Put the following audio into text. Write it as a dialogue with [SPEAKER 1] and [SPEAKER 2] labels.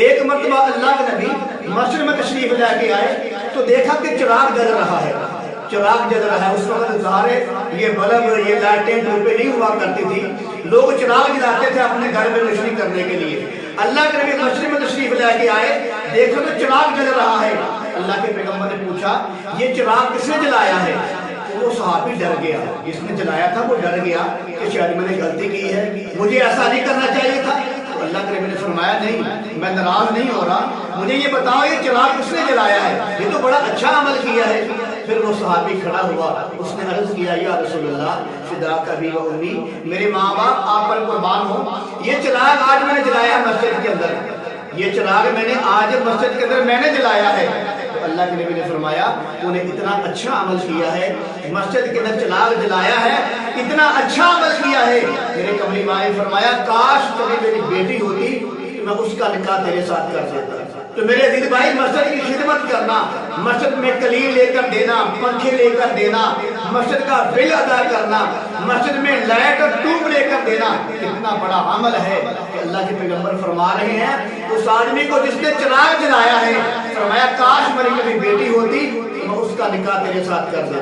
[SPEAKER 1] ایک مرتبہ اللہ کے نبی مسجد میں تشریف لے کے آئے تو دیکھا کہ چراغ جل رہا ہے، چراغ جل رہا ہے۔ اس وقت ظاہر یہ بلب، یہ لائٹیں دھوپیں نہیں ہوا کرتی تھی، لوگ چراغ جلاتے تھے اپنے گھر میں روشنی کرنے کے لیے۔ اللہ کے نبی مسجد میں تشریف لے کے آئے، دیکھا تو چراغ جل رہا ہے۔ اللہ کے پیغمبر نے پوچھا یہ چراغ کس نے جلایا ہے؟ وہ صحابی ڈر گیا، جس نے جلایا تھا وہ ڈر گیا کہ شاید میں نے غلطی کی ہے، مجھے ایسا نہیں کرنا چاہیے تھا۔ تو اللہ کے نبی نے فرمایا نہیں، میں ناراض نہیں ہو رہا، مجھے یہ بتاؤ یہ چراغ کس نے جلایا ہے؟ یہ تو بڑا اچھا عمل کیا ہے۔ پھر وہ صحابی کھڑا ہوا، اس نے عرض کیا یا رسول اللہ فداک ابی و امی، میرے ماں باپ آپ پر قربان ہو، یہ چراغ آج میں نے جلایا ہے مسجد کے اندر، یہ چراغ میں نے آج مسجد کے اندر میں نے جلایا ہے۔ تو اللہ کے نبی نے فرمایا تو نے اتنا اچھا عمل کیا ہے، مسجد کے اندر چراغ جلایا ہے، اتنا اچھا عمل کیا ہے۔ میرے کملی والے نے فرمایا کاش تیری میری بیٹی ہوتی تو میں اس کا نکاح تیرے ساتھ کر دیتا۔ تو میرے عزیز بھائی، مسجد کی خدمت کرنا، مسجد میں کلیم لے کر دینا، پنکھے لے کر دینا، مسجد کا بل ادا کرنا، مسجد میں لائٹ اور ٹیوب لے کر دینا، کتنا بڑا عمل ہے کہ اللہ کے پیغمبر فرما رہے ہیں اس آدمی کو جس نے چراغ جلایا ہے، فرمایا کاش میری کبھی بیٹی ہوتی تو میں اس کا نکاح تیرے ساتھ کر دیتا۔